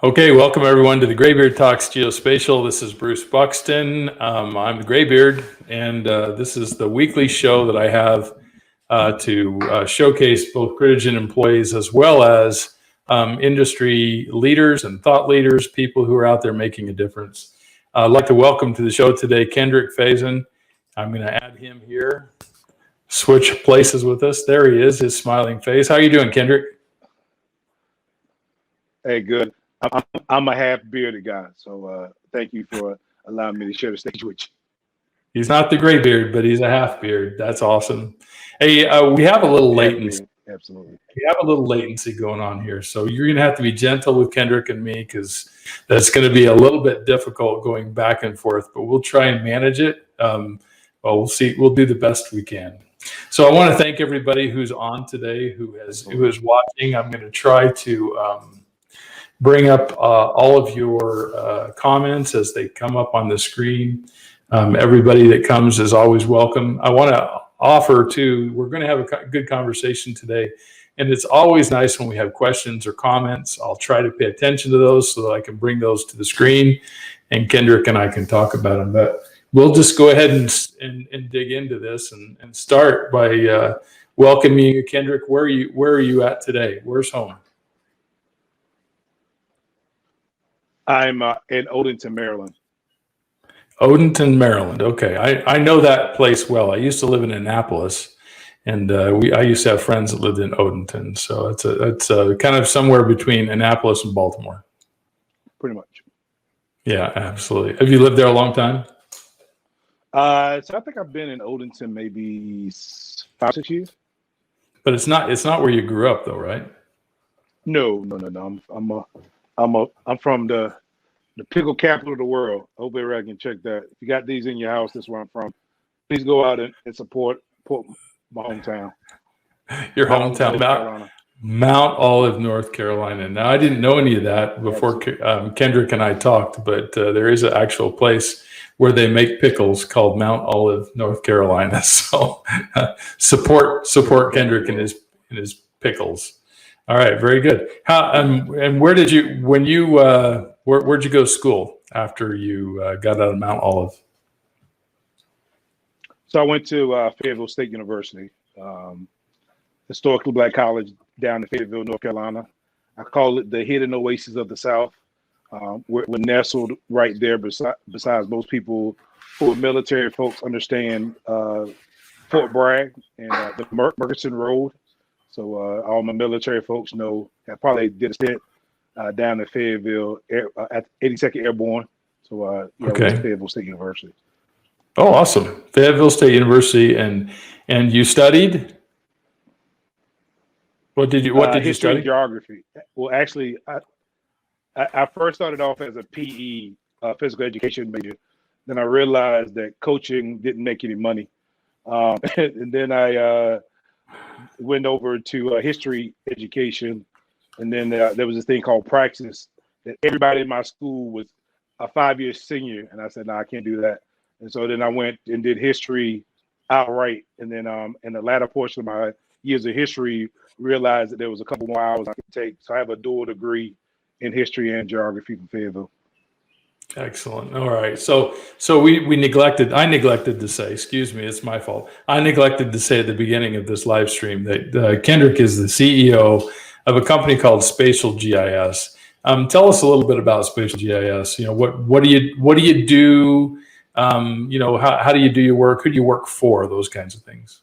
Okay, welcome everyone to the Gray Beard Talks Geospatial. This is Bruce Buxton. I'm the Gray Beard, and this is the weekly show that I have to showcase both Critigen employees as well as industry leaders and thought leaders, people who are out there making a difference. I'd like to welcome to the show today Kendrick Faison. I'm going to add him here. Switch places with us. There he is, his smiling face. How are you doing, Kendrick? Hey, good. I'm a half-bearded guy, so thank you for allowing me to share the stage with you. He's not the gray beard, but he's a half beard. That's awesome. Hey, we have a little latency. Absolutely. We have a little latency going on here, so you're going to have to be gentle with Kendrick and me because that's going to be a little bit difficult going back and forth. But we'll try and manage it. Well, we'll see. We'll do the best we can. So I want to thank everybody who's on today, who is watching. I'm going to try to bring up all of your comments as they come up on the screen. Everybody that comes is always welcome. I want to offer too, we're going to have a good conversation today, and it's always nice when we have questions or comments. I'll try to pay attention to those so that I can bring those to the screen, and Kendrick and I can talk about them. But we'll just go ahead and dig into this and start by welcoming you, Kendrick. Where are you at today? Where's home? I'm in Odenton, Maryland. Odenton, Maryland. Okay, I know that place well. I used to live in Annapolis, and I used to have friends that lived in Odenton. So it's kind of somewhere between Annapolis and Baltimore. Pretty much. Yeah, absolutely. Have you lived there a long time? So I think I've been in Odenton maybe 5-6 years. But it's not where you grew up, though, right? No. I'm from the pickle capital of the world. I hope everybody can check that. If you got these in your house, that's where I'm from. Please go out and support my hometown. Your hometown, Mount Olive, North Carolina. Now, I didn't know any of that before Kendrick and I talked, but there is an actual place where they make pickles called Mount Olive, North Carolina. So support Kendrick and his pickles. All right, very good. And where did you where'd you go to school after you got out of Mount Olive? So I went to Fayetteville State University, historically black college down in Fayetteville, North Carolina. I call it the hidden oasis of the South. We're nestled right there. Besides, most people who are military folks understand Fort Bragg and the Murchison Road. So all my military folks know. I probably did a stint down in Fayetteville at 82nd Airborne. So okay. Fayetteville State University. Oh, awesome! Fayetteville State University, and you studied. What did you study? Geography. Well, actually, I first started off as a PE physical education major. Then I realized that coaching didn't make any money, and then I went over to history education, and then there was this thing called praxis that everybody in my school was a 5-year senior, and I said, no, I can't do that. And so then I went and did history outright, and then in the latter portion of my years of history, realized that there was a couple more hours I could take. So I have a dual degree in history and geography from Fayetteville. Excellent. All right. So I neglected to say, excuse me, it's my fault. I neglected to say at the beginning of this live stream that Kendrick is the CEO of a company called SpatialGIS. Tell us a little bit about SpatialGIS. What do you do? How do you do your work? Who do you work for? Those kinds of things.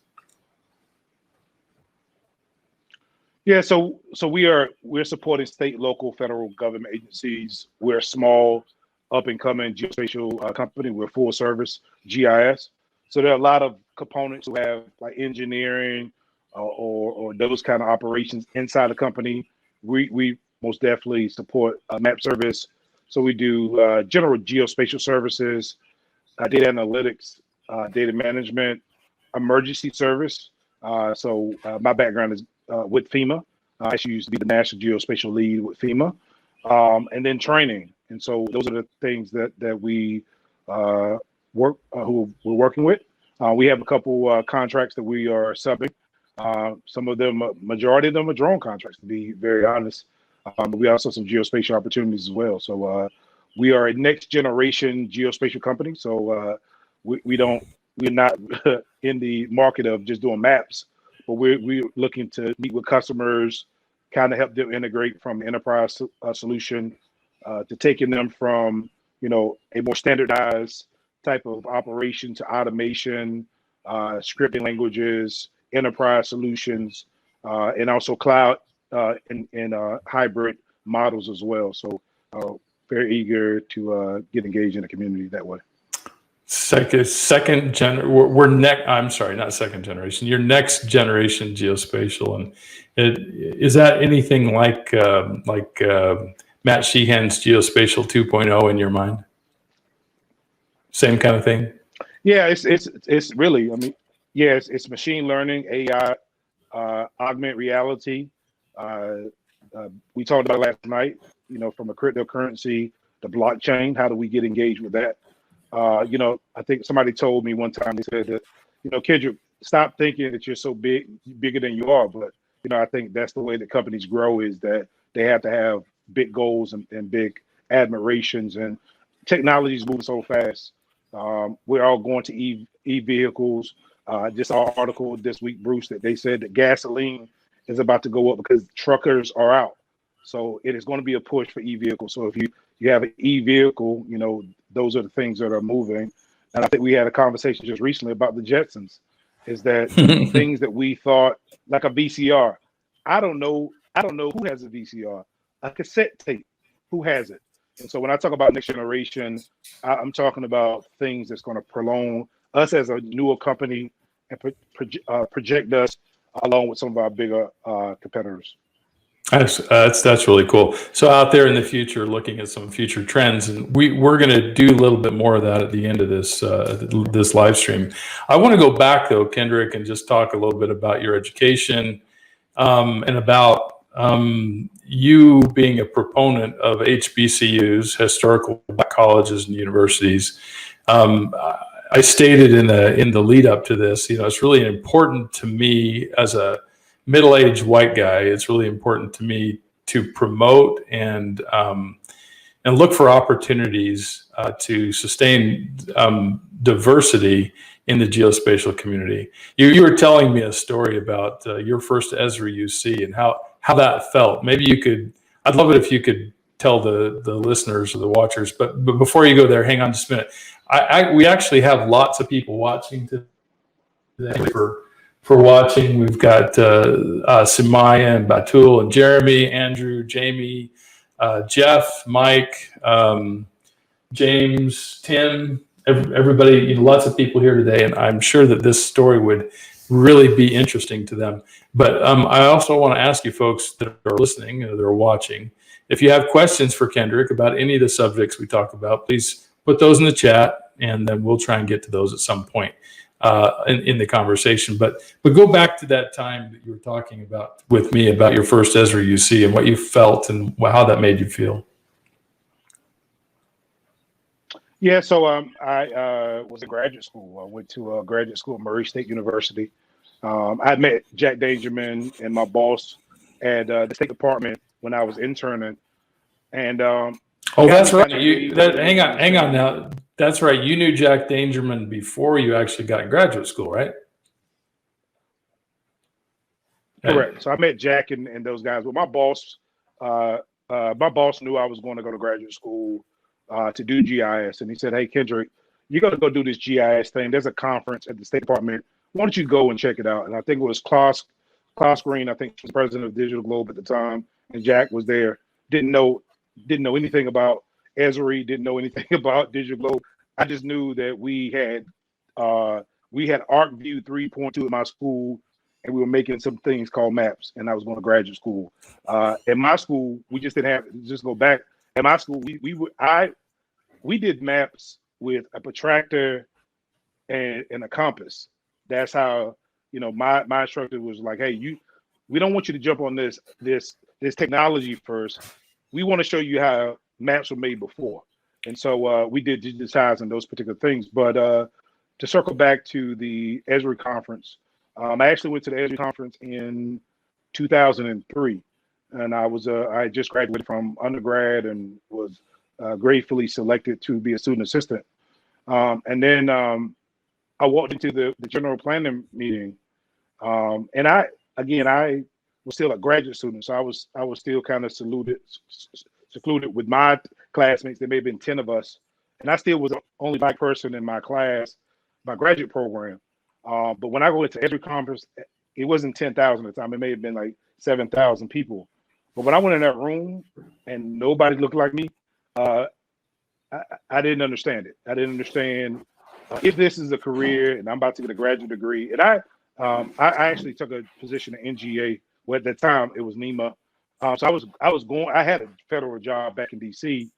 Yeah, so we're supporting state, local, federal government agencies. We're a small, up and coming geospatial company. We're full service GIS. So there are a lot of components who have like engineering or those kind of operations inside the company. We most definitely support map service. So we do general geospatial services, data analytics, data management, emergency service. So my background is with FEMA. I actually used to be the National Geospatial Lead with FEMA, and then training. And so those are the things that we we're working with. We have a couple contracts that we are subbing. Some of them, majority of them are drone contracts, to be very honest. But we also have some geospatial opportunities as well. So we are a next generation geospatial company. So we're not in the market of just doing maps, but we're looking to meet with customers, kind of help them integrate from enterprise solution to taking them from, you know, a more standardized type of operation to automation, scripting languages, enterprise solutions, and also cloud and hybrid models as well. So very eager to get engaged in the community that way. I'm sorry, not second generation. You're next generation geospatial, and is that anything like Matt Sheehan's Geospatial 2.0 in your mind? Same kind of thing. Yeah, it's really. I mean, yeah, it's machine learning, AI, augmented reality. We talked about last night. You know, from a cryptocurrency, the blockchain. How do we get engaged with that? You know, I think somebody told me one time, they said that, you know, Kendrick, stop thinking that you're so bigger than you are. But, you know, I think that's the way that companies grow, is that they have to have big goals and big admirations, and technology is moving so fast. We're all going to e-vehicles. Just saw an article this week, Bruce, that they said that gasoline is about to go up because truckers are out. So it is going to be a push for e-vehicles. So if you have an e-vehicle, you know, those are the things that are moving. And I think we had a conversation just recently about the Jetsons, is that things that we thought, like a VCR. I don't know who has a VCR, a cassette tape, who has it? And so when I talk about next generation, I'm talking about things that's going to prolong us as a newer company and project us along with some of our bigger competitors. That's really cool. So out there in the future, looking at some future trends, and we're going to do a little bit more of that at the end of this live stream. I want to go back though, Kendrick, and just talk a little bit about your education and about you being a proponent of HBCUs, historical black colleges and universities. I stated in the lead up to this, you know, it's really important to me as a middle-aged white guy. It's really important to me to promote and look for opportunities to sustain diversity in the geospatial community. You were telling me a story about your first Esri UC and how that felt. Maybe I'd love it if you could tell the listeners or the watchers, but before you go there, hang on just a minute. We actually have lots of people watching today for watching. We've got Simaya and Batul and Jeremy, Andrew, Jamie, Jeff, Mike, James, Tim, everybody, you know, lots of people here today, and I'm sure that this story would really be interesting to them. But I also want to ask you folks that are listening, that are watching, if you have questions for Kendrick about any of the subjects we talk about, please put those in the chat, and then we'll try and get to those at some point in the conversation. But go back to that time that you were talking about with me about your first Esri UC and what you felt and how that made you feel. Yeah, so I was in graduate school. I went to graduate school at Murray State University. I met Jack Dangerman and my boss at the State Department when I was interning. And that's right. Hang on now. That's right. You knew Jack Dangerman before you actually got in graduate school, right? Correct. So I met Jack and those guys. Well, my boss knew I was going to go to graduate school to do GIS, and he said, "Hey, Kendrick, you got to go do this GIS thing. There's a conference at the State Department. Why don't you go and check it out?" And I think it was Klaus Green. I think he was president of Digital Globe at the time, and Jack was there. Didn't know anything about Esri. Didn't know anything about Digital Globe. I just knew that we had ArcView 3.2 at my school, and we were making some things called maps. And I was going to graduate school. At my school, we just didn't have. Just go back. At my school, we did maps with a protractor and a compass. That's how, you know, my instructor was like, "Hey, we don't want you to jump on this technology first. We want to show you how maps were made before." And so we did digitize and those particular things. But to circle back to the Esri conference, I actually went to the Esri conference in 2003. and I had just graduated from undergrad and was gratefully selected to be a student assistant. And then I walked into the general planning meeting, and I was still a graduate student, so I was still kind of secluded with my classmates. There may have been 10 of us, and I still was the only Black person in my class, my graduate program. But when I go into every conference, it wasn't 10,000 at the time. It may have been like 7,000 people. But when I went in that room and nobody looked like me, I didn't understand it. I didn't understand if this is a career and I'm about to get a graduate degree. And I actually took a position at NGA. Well, at that time it was NEMA. So I had a federal job back in DC.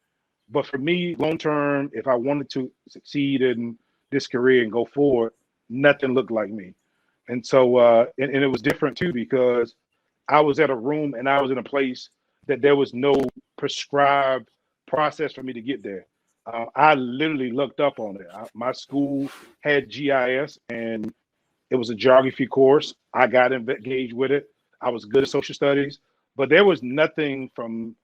But for me, long term, if I wanted to succeed in this career and go forward, nothing looked like me. And so and it was different too, because I was at a room and I was in a place that there was no prescribed process for me to get there. I literally looked up on it. My school had GIS and it was a geography course. I got engaged with it. I was good at social studies, but there was nothing from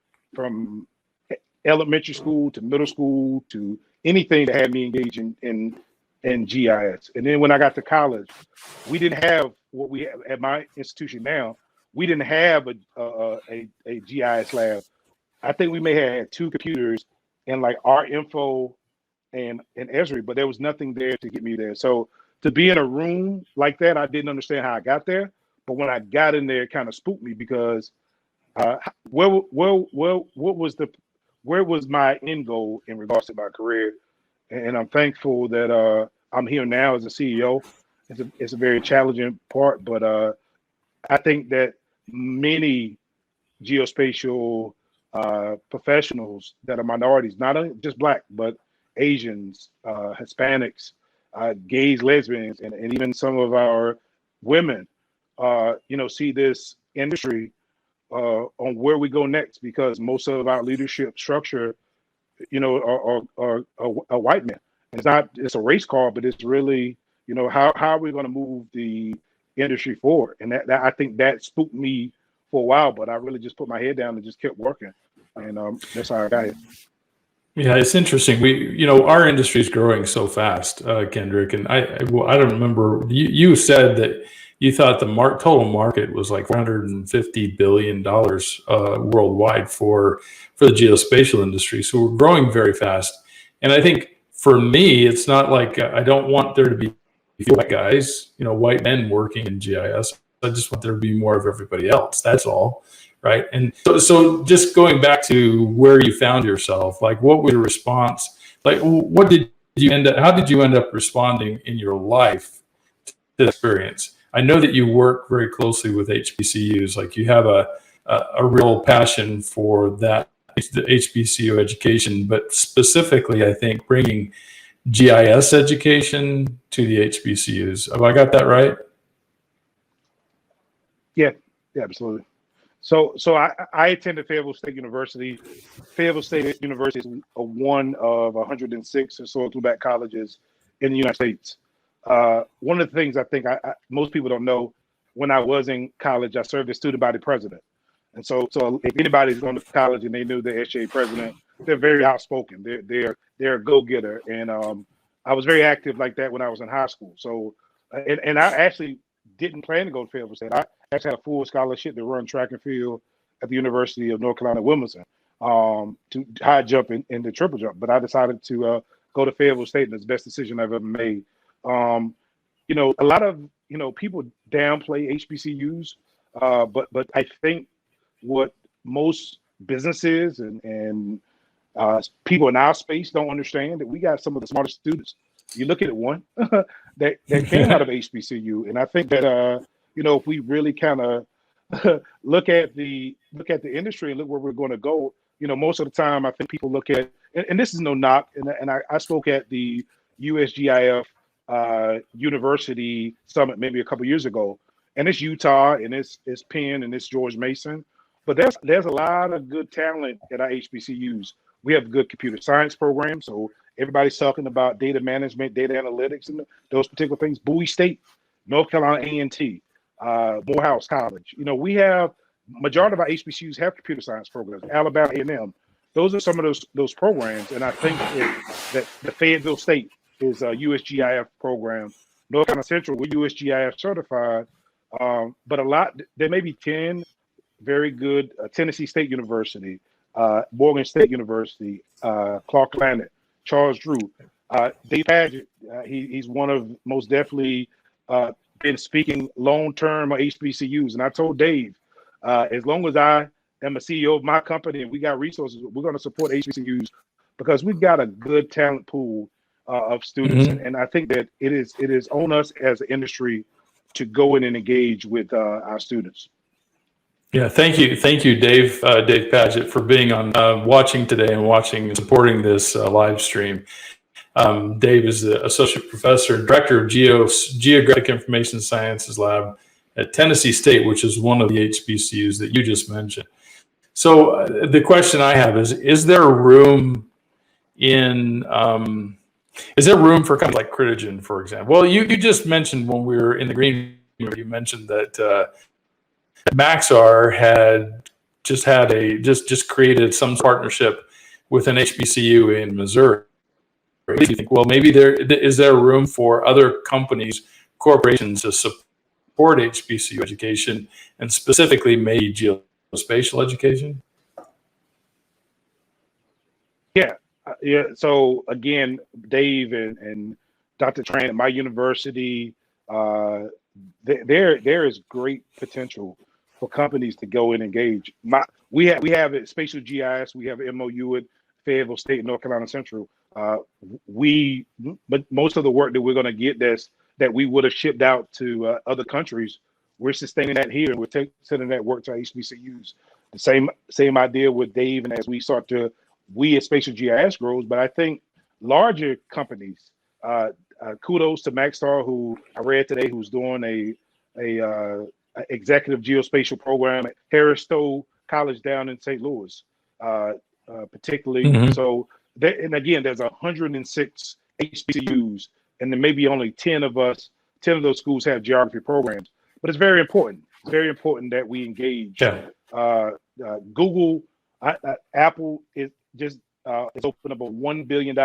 elementary school to middle school to anything that had me engaged in GIS. And then when I got to college, we didn't have what we have at my institution now. We didn't have a GIS lab. I think we may have had 2 computers and like our info and Esri, but there was nothing there to get me there. So to be in a room like that, I didn't understand how I got there. But when I got in there, it kind of spooked me, because where was my end goal in regards to my career? And I'm thankful that I'm here now as a CEO. It's a very challenging part, but I think that many geospatial professionals that are minorities, not only just Black, but Asians, Hispanics, gays, lesbians, and even some of our women, see this industry on where we go next, because most of our leadership structure, are white men. It's a race car, but it's really, how are we going to move the industry forward? And that I think that spooked me for a while, but I really just put my head down and just kept working. And that's how I got here. Yeah, it's interesting. Our industry is growing so fast, Kendrick, and I don't remember, you said that you thought the total market was like $450 billion worldwide for the geospatial industry. So we're growing very fast. And I think for me, it's not like I don't want there to be white guys, white men working in GIS. I just want there to be more of everybody else. That's all. Right. And so just going back to where you found yourself, like what was your response? Like, how did you end up responding in your life to the experience? I know that you work very closely with HBCUs, like you have a real passion for that, the HBCU education, but specifically, I think bringing GIS education to the HBCUs. Have I got that right? Yeah, absolutely. So I attended Fayetteville State University. Fayetteville State University is one of 106 historically Black colleges in the United States. One of the things I think most people don't know, when I was in college, I served as student body president. And so if anybody's going to college and they knew the SGA president, they're very outspoken. They're a go-getter. And I was very active like that when I was in high school. So and I actually didn't plan to go to Fayetteville State. I actually had a full scholarship to run track and field at the University of North Carolina, Wilmington, to high jump and the triple jump. But I decided to go to Fayetteville State, and it's the best decision I've ever made. A lot of people downplay HBCUs, but I think what most businesses and people in our space don't understand, that we got some of the smartest students. You look at one that came out of HBCU, and I think that if we really kind of look at the industry and look where we're going to go, most of the time I think people look at, and this is no knock, and I spoke at the USGIF University Summit maybe a couple years ago, and it's Utah and it's Penn and it's George Mason, but there's a lot of good talent at our HBCUs. We have good computer science programs, so everybody's talking about data management, data analytics, and those particular things. Bowie State, North Carolina A&T, Morehouse College. We have majority of our HBCUs have computer science programs. Alabama A&M, those are some of those programs, and I think that the Fayetteville State is a USGIF program. North Carolina Central, we're USGIF certified, but there may be 10 very good. Tennessee State University, Morgan State University, Clark Atlanta, Charles Drew, Dave Padgett. He's one of most definitely been speaking long-term at HBCUs. And I told Dave, as long as I am a CEO of my company and we got resources, we're going to support HBCUs because we've got a good talent pool of students. And I think that it is on us as an industry to go in and engage with our students. Yeah, thank you, Dave Padgett, for being on watching today and supporting this live stream. Dave is the associate professor and director of Geographic Information Sciences Lab at Tennessee State, which is one of the HBCUs that you just mentioned. So the question I have is there room for kind of like Critigen, for example? Well, you just mentioned when we were in the green room, you mentioned that Maxar had just created some partnership with an HBCU in Missouri. You think, well, maybe is there room for other companies, corporations to support HBCU education and specifically maybe geospatial education? Yeah. So again, Dave and Dr. Tran at my university, there is great potential for companies to go and engage. We have at SpatialGIS, we have an MOU with Fayetteville State and North Carolina Central. But most of the work that we're going to get that we would have shipped out to other countries, we're sustaining that here and we're sending that work to our HBCUs. The same idea with Dave, and as we start to, we at SpatialGIS grows, but I think larger companies, kudos to Maxar, who I read today, who's doing a executive geospatial program at Harris Stowe College down in St. Louis, particularly. So, and again, there's 106 HBCUs, and then maybe only 10 of those schools have geography programs. But it's very important. It's very important that we engage. Yeah. Google, Apple is opened up a $1 billion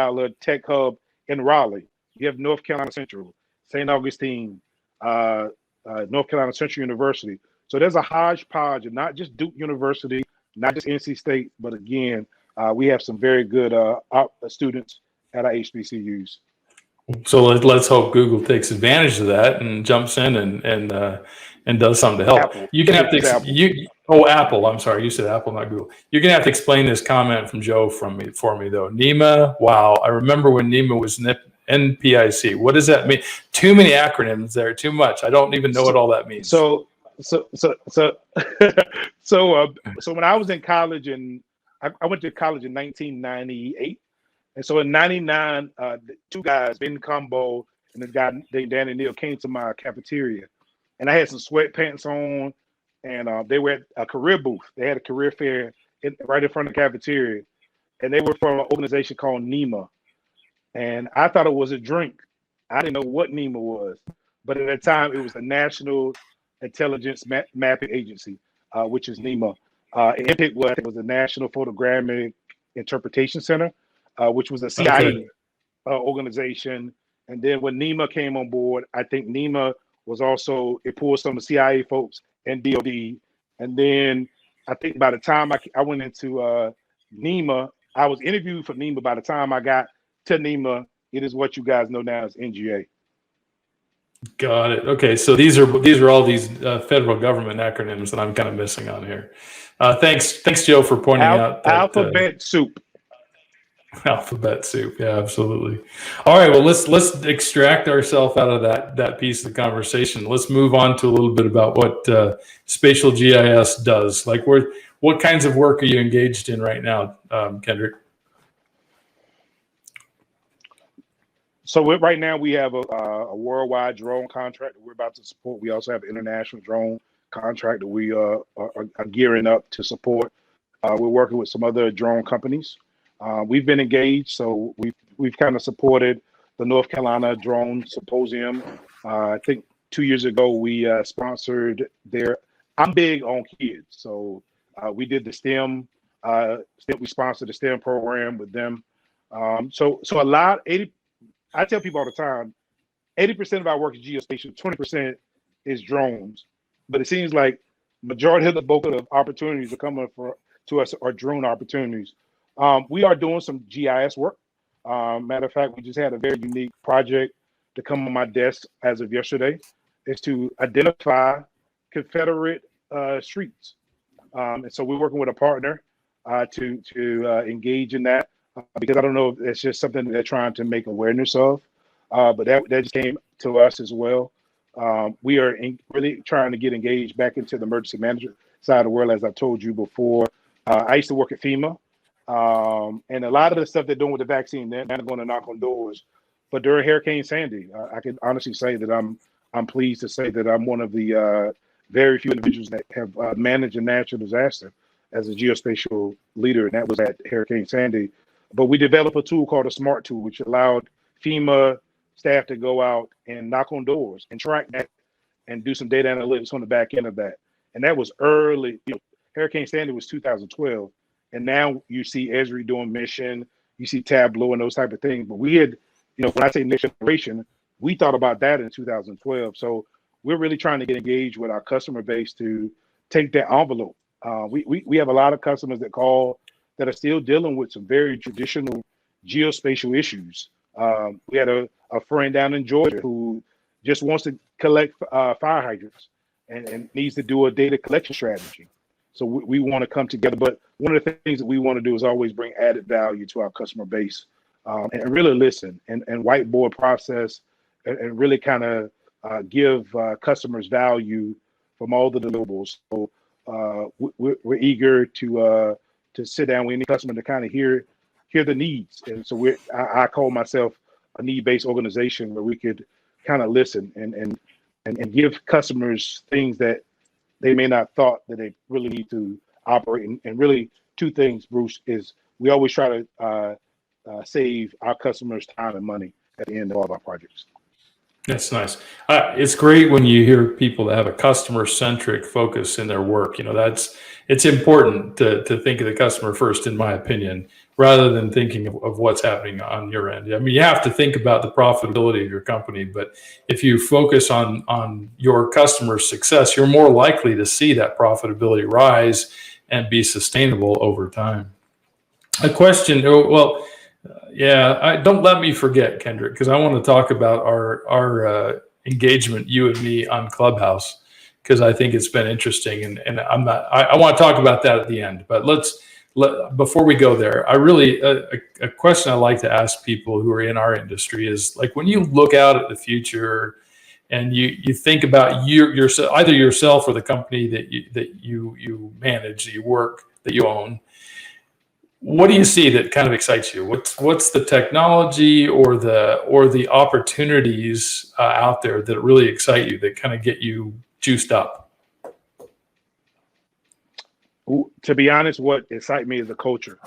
tech hub in Raleigh. You have North Carolina Central, St. Augustine, North Carolina Central University. So there's a hodgepodge of not just Duke University, not just NC State, but again, we have some very good students at our HBCUs. So let's hope Google takes advantage of that and jumps in and does something to help. Apple. You can have to Apple. I'm sorry, you said Apple, not Google. You're gonna have to explain this comment from Joe for me though. NEMA. Wow, I remember when NEMA was NPIC. What does that mean? Too many acronyms there. Too much. I don't even know what all that means. So when I was in college, and I went to college in 1998. And so in 99, two guys, Ben Combo and this guy named Danny Neal, came to my cafeteria. And I had some sweatpants on, and they were at a career booth. They had a career fair right in front of the cafeteria. And they were from an organization called NEMA. And I thought it was a drink. I didn't know what NEMA was. But at that time, it was the National Intelligence Mapping Agency, which is NEMA. NPIC was the National Photogrammic Interpretation Center, which was a CIA organization. And then when NEMA came on board, I think NEMA was also, it pulled some of the CIA folks and DOD. And then I think by the time I went into NEMA, I was interviewed for NEMA. By the time I got to NEMA, it is what you guys know now as NGA. Got it. Okay, so these are all these federal government acronyms that I'm kind of missing on here. Thanks, Joe, for pointing out that, alphabet soup. Alphabet soup. Yeah, absolutely. All right. Well, let's extract ourselves out of that piece of the conversation. Let's move on to a little bit about what SpatialGIS does. Like, what kinds of work are you engaged in right now, Kendrick? So right now we have a worldwide drone contract that we're about to support. We also have an international drone contract that we are gearing up to support. We're working with some other drone companies. We've been engaged, so we've kind of supported the North Carolina Drone Symposium. I think 2 years ago we sponsored their I'm big on kids, so we did the STEM. We sponsored the STEM program with them. So a lot. I tell people all the time, 80% of our work is geospatial, 20% is drones. But it seems like majority of the bulk of the opportunities are coming to us are drone opportunities. We are doing some GIS work. Matter of fact, we just had a very unique project to come on my desk as of yesterday. Is to identify Confederate streets. And so we're working with a partner to engage in that because I don't know if it's just something that they're trying to make awareness of, but that just came to us as well. We are really trying to get engaged back into the emergency management side of the world, as I've told you before. I used to work at FEMA, and a lot of the stuff they're doing with the vaccine, they're not going to knock on doors. But during Hurricane Sandy, I can honestly say that I'm pleased to say that I'm one of the very few individuals that have managed a natural disaster as a geospatial leader, and that was at Hurricane Sandy. But we developed a tool called a SMART tool, which allowed FEMA staff to go out and knock on doors and track that and do some data analytics on the back end of that. And that was early. Hurricane Sandy was 2012, and now you see Esri doing Mission, you see Tableau and those type of things. But we had, when I say next generation, we thought about that in 2012. So we're really trying to get engaged with our customer base to take that envelope. We have a lot of customers that call that are still dealing with some very traditional geospatial issues. We had a friend down in Georgia who just wants to collect fire hydrants and needs to do a data collection strategy. So we want to come together. But one of the things that we want to do is always bring added value to our customer base and really listen and whiteboard process and really kind of give customers value from all the deliverables. So we're eager to sit down with any customer to kind of hear the needs. And so I call myself a need-based organization where we could kind of listen and give customers things that they may not thought that they really need to operate. And really two things, Bruce, is we always try to save our customers time and money at the end of all of our projects. That's nice. It's great when you hear people that have a customer-centric focus in their work. It's important to think of the customer first, in my opinion, rather than thinking of what's happening on your end. I mean, you have to think about the profitability of your company, but if you focus on your customer's success, you're more likely to see that profitability rise and be sustainable over time. A question, don't let me forget, Kendrick, because I want to talk about our engagement, you and me, on Clubhouse, because I think it's been interesting, and I want to talk about that at the end. But before we go there, a question I like to ask people who are in our industry is, like, when you look out at the future and you think about either yourself or the company that you manage, that you work, that you own. What do you see that kind of excites you? What's the technology or the opportunities out there that really excite you, that kind of get you juiced up? To be honest, what excites me is the culture.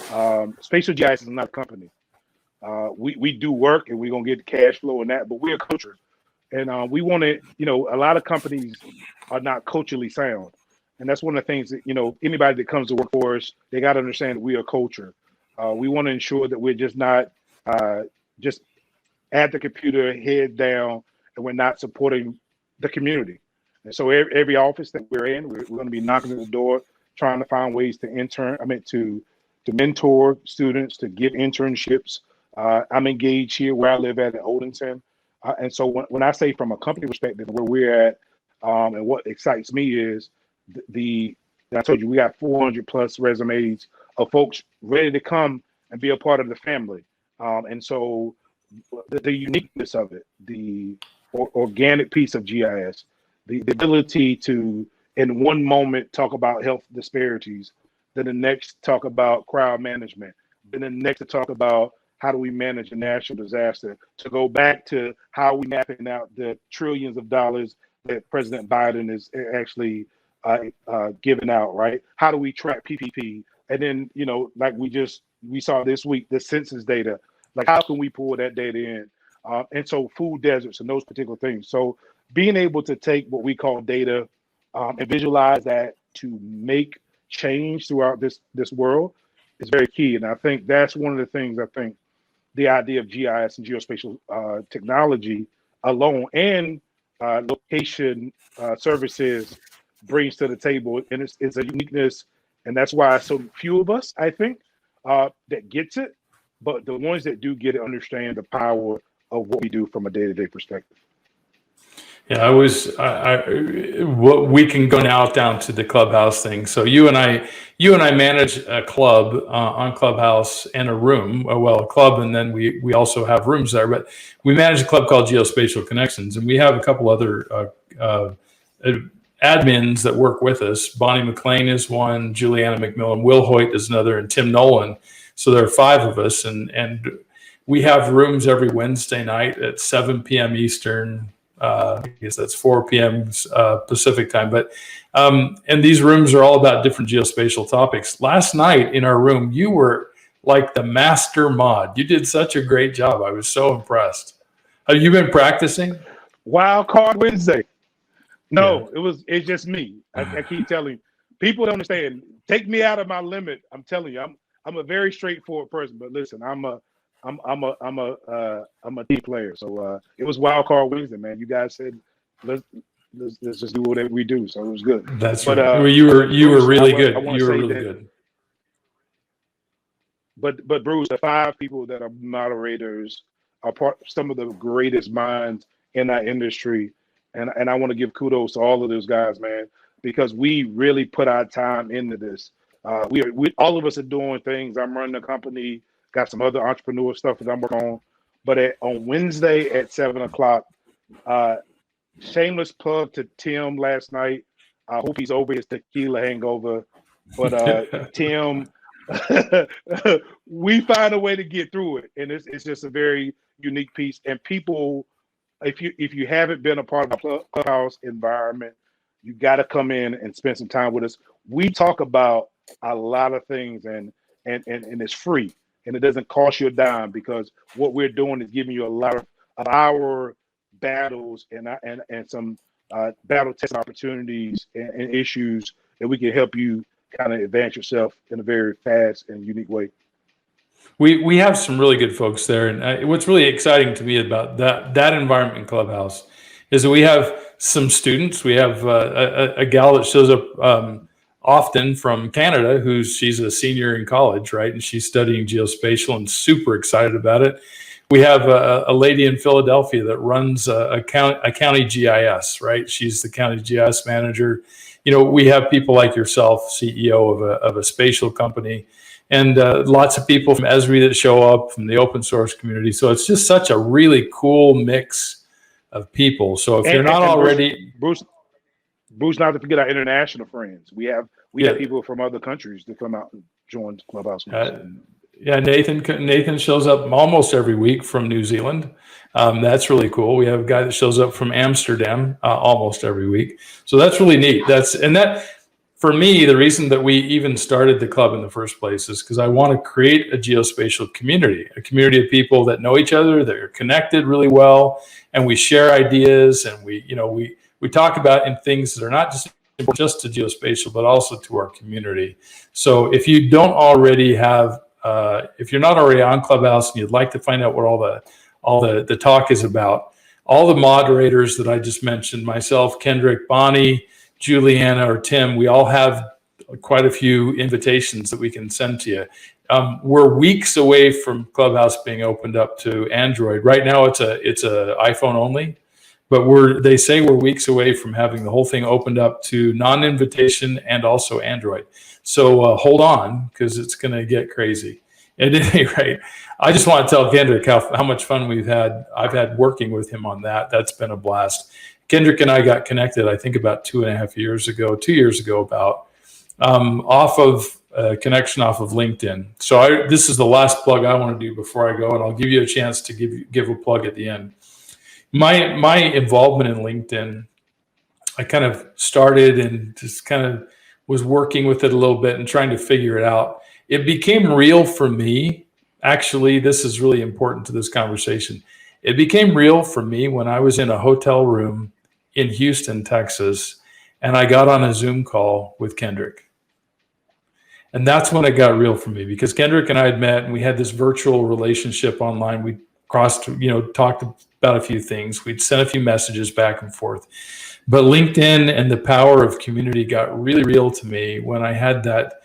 SpatialGIS is not a company. We do work and we're gonna get cash flow and that, but we're a culture, and we want to. A lot of companies are not culturally sound. And that's one of the things that, anybody that comes to work for us, they got to understand that we are a culture. We want to ensure that we're just not just at the computer, head down, and we're not supporting the community. And so every office that we're in, we're going to be knocking at the door, trying to find ways to mentor students, to give internships. I'm engaged here where I live at Odenton. And so when I say from a company perspective, where we're at, and what excites me is I told you, we got 400 plus resumes of folks ready to come and be a part of the family. And so the uniqueness of it, the organic piece of GIS, the ability to, in one moment, talk about health disparities, then the next talk about crowd management, then the next to talk about how do we manage a national disaster, to go back to how we mapping out the trillions of dollars that President Biden is actually given out, right? How do we track PPP? And then, like we saw this week, the census data, like how can we pull that data in? And so food deserts and those particular things. So being able to take what we call data and visualize that to make change throughout this world is very key. And I think that's one of the things I think the idea of GIS and geospatial technology alone and location services brings to the table. And it's a uniqueness. And that's why so few of us, I think, that gets it. But the ones that do get it understand the power of what we do from a day-to-day perspective. Yeah, what we can go now down to the Clubhouse thing. So you and I manage a club on Clubhouse and a room, a club, and then we also have rooms there. But we manage a club called Geospatial Connections, and we have a couple other admins that work with us. Bonnie McLean is one, Juliana McMillan, Will Hoyt is another, and Tim Nolan. So there are 5 of us, and we have rooms every Wednesday night at 7 p.m. Eastern. I guess that's 4 p.m. Pacific time. But and these rooms are all about different geospatial topics. Last night in our room, you were like the master mod. You did such a great job. I was so impressed. Have you been practicing? Wild Card Wednesday. No, yeah. It's just me. I keep telling you, people don't understand. Take me out of my limit. I'm telling you, I'm a very straightforward person. But listen, I'm a team player. So it was Wild Card Wednesday, man. You guys said let's just do whatever we do. So it was good. That's right. You were really good. You were really good. But Bruce, the 5 people that are moderators are some of the greatest minds in our industry. And I want to give kudos to all of those guys, man, because we really put our time into this. We all of us are doing things. I'm running a company, got some other entrepreneur stuff that I'm working on. But on Wednesday at 7:00, shameless plug to Tim last night. I hope he's over his tequila hangover. But Tim, we find a way to get through it, and it's just a very unique piece. And people, if you haven't been a part of the Clubhouse environment, you got to come in and spend some time with us. We talk about a lot of things, and it's free, and it doesn't cost you a dime, because what we're doing is giving you a lot of our battles and some battle test opportunities and issues that we can help you kind of advance yourself in a very fast and unique way. We have some really good folks there, and what's really exciting to me about that environment in Clubhouse is that we have some students. We have a gal that shows up often from Canada, she's a senior in college, right? And she's studying geospatial and super excited about it. We have a lady in Philadelphia that runs a county GIS, right? She's the county GIS manager. We have people like yourself, CEO of a spatial company, and lots of people from Esri that show up from the open source community. So it's just such a really cool mix of people. So if you're not already... Bruce, not to forget our international friends. We have people from other countries that come out and join Clubhouse. Yeah, Nathan shows up almost every week from New Zealand. That's really cool. We have a guy that shows up from Amsterdam almost every week. So that's really neat. That for me, the reason that we even started the club in the first place is because I want to create a geospatial community, a community of people that know each other, that are connected really well, and we share ideas, and we talk about in things that are not just to geospatial, but also to our community. So if you don't already have, if you're not already on Clubhouse and you'd like to find out what all the talk is about, all the moderators that I just mentioned, myself, Kendrick, Bonnie, Juliana, or Tim, we all have quite a few invitations that we can send to you. We're weeks away from Clubhouse being opened up to Android. Right now, it's a iPhone only. But they say we're weeks away from having the whole thing opened up to non-invitation and also Android. So hold on, because it's going to get crazy. At any rate, I just want to tell Kendrick how much fun I've had working with him on that. That's been a blast. Kendrick and I got connected, I think, about 2.5 years ago, 2 years ago about, off of connection off of LinkedIn. So this is the last plug I want to do before I go, and I'll give you a chance to give a plug at the end. My involvement in LinkedIn, I kind of started and just kind of was working with it a little bit and trying to figure it out. It became real for me. Actually, this is really important to this conversation. It became real for me when I was in a hotel room in Houston, Texas, and I got on a Zoom call with Kendrick. And that's when it got real for me, because Kendrick and I had met and we had this virtual relationship online. We talked about a few things. We'd sent a few messages back and forth. But LinkedIn and the power of community got really real to me when I had that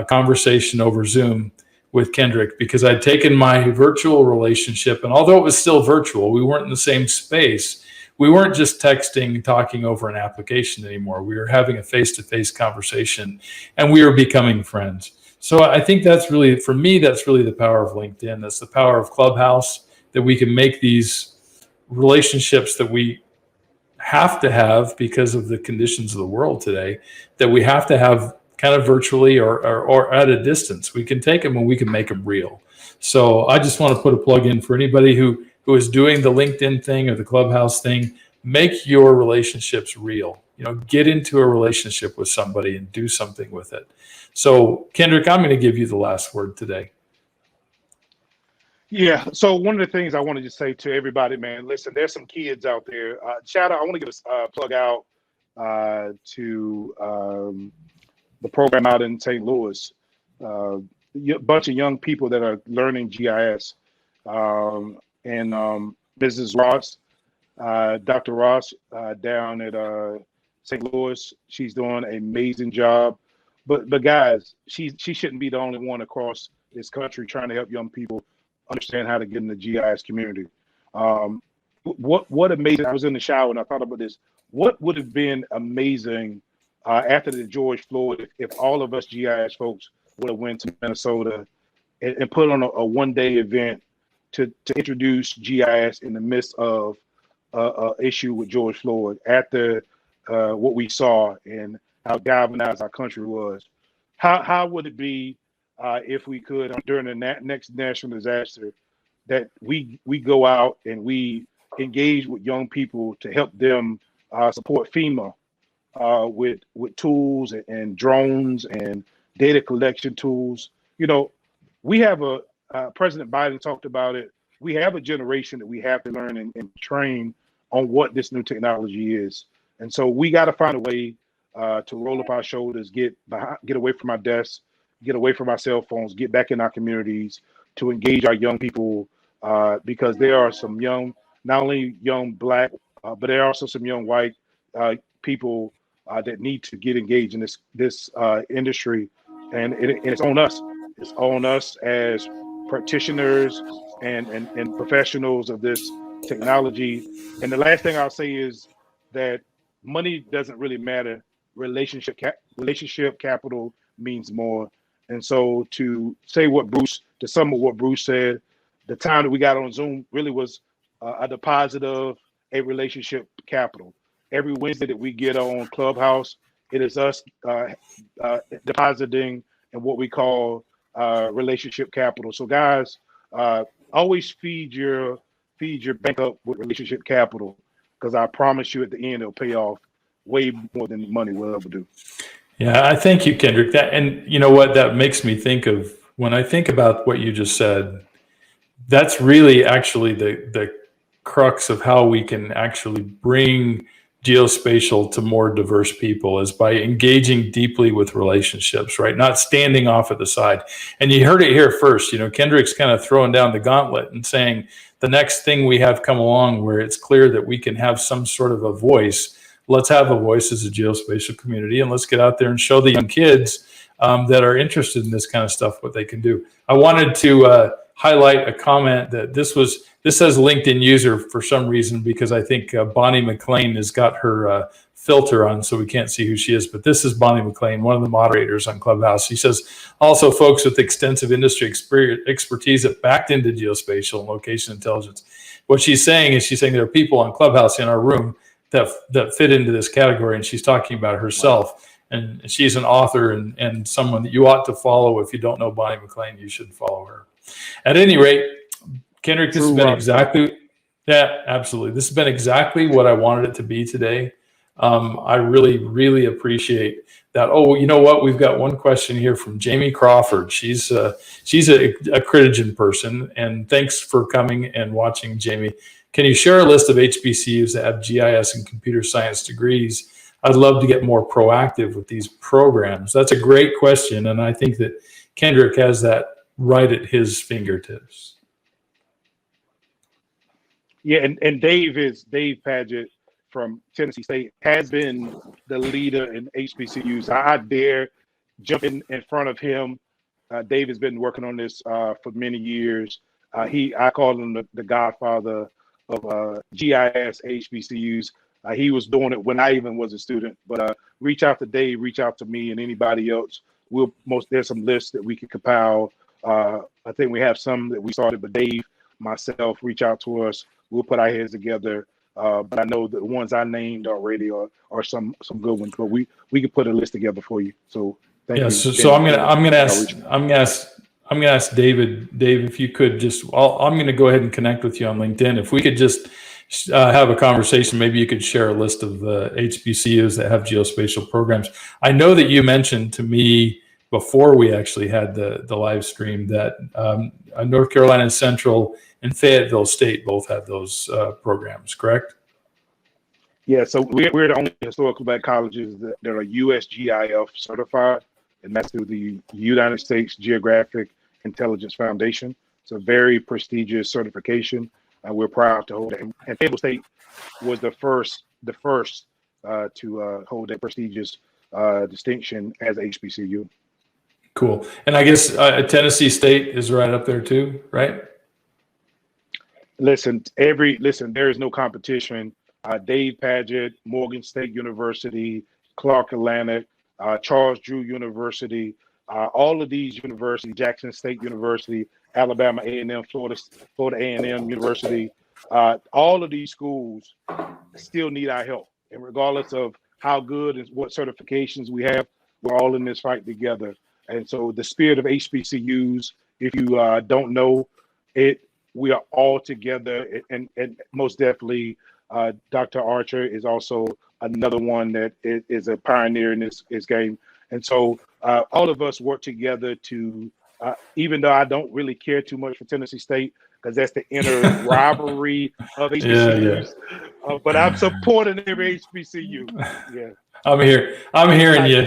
conversation over Zoom with Kendrick, because I'd taken my virtual relationship, and although it was still virtual, we weren't in the same space. We weren't just texting, talking over an application anymore. We were having a face-to-face conversation, and we were becoming friends. So I think that's really, for me, that's really the power of LinkedIn. That's the power of Clubhouse, that we can make these relationships that we have to have because of the conditions of the world today, that we have to have kind of virtually or at a distance. We can take them and we can make them real. So I just want to put a plug in for anybody who is doing the LinkedIn thing or the Clubhouse thing. Make your relationships real. Get into a relationship with somebody and do something with it. So Kendrick, I'm going to give you the last word today. Yeah. So one of the things I wanted to say to everybody, man, listen, there's some kids out there. Shout out. I want to give a plug out to the program out in St. Louis. A bunch of young people that are learning GIS. And Mrs. Ross, Dr. Ross, down at St. Louis, she's doing an amazing job. But guys, she shouldn't be the only one across this country trying to help young people understand how to get in the GIS community. What amazing! I was in the shower and I thought about this. What would have been amazing after the George Floyd if all of us GIS folks would have went to Minnesota and put on a one-day event to introduce GIS in the midst of issue with George Floyd, after what we saw and how galvanized our country was. How would it be if we could, during the next national disaster, that we go out and we engage with young people to help them support FEMA with tools and drones and data collection tools. We have President Biden talked about it. We have a generation that we have to learn and train on what this new technology is. And so we got to find a way to roll up our shoulders, get away from our desks, get away from our cell phones, get back in our communities to engage our young people, because there are some young, not only young Black, but there are also some young white people that need to get engaged in this industry. And it's on us. It's on us as practitioners and professionals of this technology. And the last thing I'll say is that money doesn't really matter. Relationship capital means more. And so to sum up what Bruce said, the time that we got on Zoom really was a deposit of a relationship capital. Every Wednesday that we get on Clubhouse, it is us depositing in what we call relationship capital. So guys, always feed your bank up with relationship capital, because I promise you at the end it'll pay off way more than money will ever do. Yeah, I thank you, Kendrick. And you know what that makes me think of, when I think about what you just said, that's really actually the crux of how we can actually bring geospatial to more diverse people, is by engaging deeply with relationships, right? Not standing off at the side. And you heard it here first. Kendrick's kind of throwing down the gauntlet and saying the next thing we have come along where it's clear that we can have some sort of a voice. Let's have a voice as a geospatial community, and let's get out there and show the young kids that are interested in this kind of stuff what they can do. I wanted to highlight a comment that this says LinkedIn user for some reason, because I think Bonnie McLean has got her filter on, so we can't see who she is. But this is Bonnie McLean, one of the moderators on Clubhouse. She says, also folks with extensive industry expertise that backed into geospatial and location intelligence. What she's saying is, there are people on Clubhouse in our room that fit into this category, and she's talking about herself. And she's an author and someone that you ought to follow. If you don't know Bonnie McLean, you should follow her. At any rate, Kendrick, this has been exactly, absolutely. This has been exactly what I wanted it to be today. I really, really appreciate that. Oh, you know what? We've got one question here from Jaime Crawford. She's a Critigen person, and thanks for coming and watching, Jaime. Can you share a list of HBCUs that have GIS and computer science degrees? I'd love to get more proactive with these programs? That's a great question, and I think that Kendrick has that right at his fingertips. Yeah, and Dave Padgett from Tennessee State has been the leader in HBCUs. I dare jump in front of him. Dave has been working on this for many years. I call him the godfather of GIS HBCUs. He was doing it when I even was a student. But reach out to Dave, reach out to me, and anybody else. There's some lists that we can compile. I think we have some that we started, but Dave, myself, reach out to us. We'll put our heads together. But I know the ones I named already are some good ones. But we can put a list together for you. So thank you. So I'm gonna ask David. Dave, if you could just, I'm gonna go ahead and connect with you on LinkedIn. If we could just have a conversation, maybe you could share a list of the HBCUs that have geospatial programs. I know that you mentioned to me before we actually had the live stream that North Carolina Central and Fayetteville State both have those programs, correct? Yeah, so we're the only historical black colleges that are USGIF certified, and that's through the United States Geographic Intelligence Foundation. It's a very prestigious certification. We're proud to hold it. And Fayetteville State was the first to hold that prestigious distinction as HBCU. Cool. And I guess Tennessee State is right up there too, right? Listen, there is no competition. Dave Padgett, Morgan State University, Clark Atlantic, Charles Drew University, all of these universities, Jackson State University, Alabama A&M, Florida A&M University, all of these schools still need our help. And regardless of how good and what certifications we have, we're all in this fight together. And so the spirit of HBCUs, if you don't know it, we are all together. And most definitely, Dr. Archer is also another one that is a pioneer in this game. And so all of us work together to, even though I don't really care too much for Tennessee State, because that's the inner rivalry of HBCUs, but I'm supporting every HBCU. Yeah, I'm hearing you.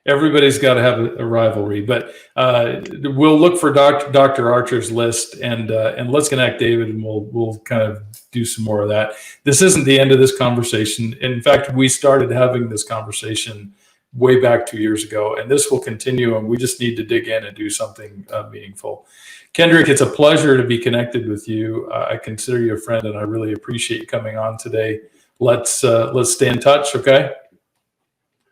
Everybody's got to have a rivalry, but we'll look for Dr. Archer's list and let's connect, David, and we'll kind of do some more of that. This isn't the end of this conversation. In fact, we started having this conversation way back 2 years ago, and this will continue, and we just need to dig in and do something meaningful. Kendrick, it's a pleasure to be connected with you. I consider you a friend, and I really appreciate you coming on today. Let's stay in touch, okay?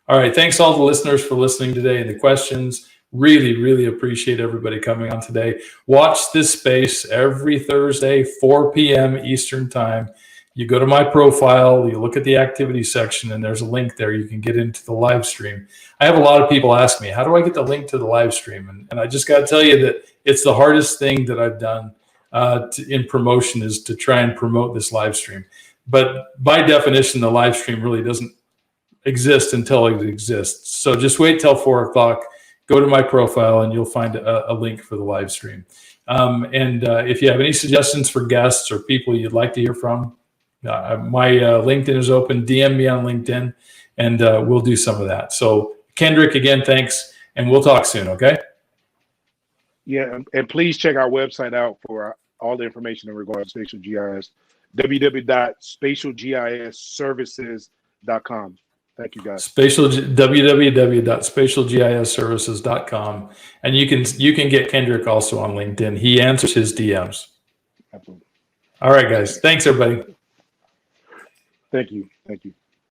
All right, thanks all the listeners for listening today and the questions. Really, really appreciate everybody coming on today. Watch this space every Thursday, 4 p.m. Eastern time. You go to my profile, you look at the activity section, and there's a link there. You can get into the live stream. I have a lot of people ask me, how do I get the link to the live stream? And I just got to tell you that it's the hardest thing that I've done in promotion is to try and promote this live stream. But by definition, the live stream really doesn't exist until it exists. So just wait till 4 o'clock, go to my profile, and you'll find a link for the live stream. If you have any suggestions for guests or people you'd like to hear from, my LinkedIn is open. DM me on LinkedIn, and we'll do some of that. So Kendrick, again, thanks, and we'll talk soon, okay? Yeah, and please check our website out for all the information in regards to spatial GIS, www.spatialgisservices.com. Thank you, guys. www.spatialgisservices.com, and you can get Kendrick also on LinkedIn. He answers his DMs. Absolutely. All right, guys. Thanks, everybody. Thank you.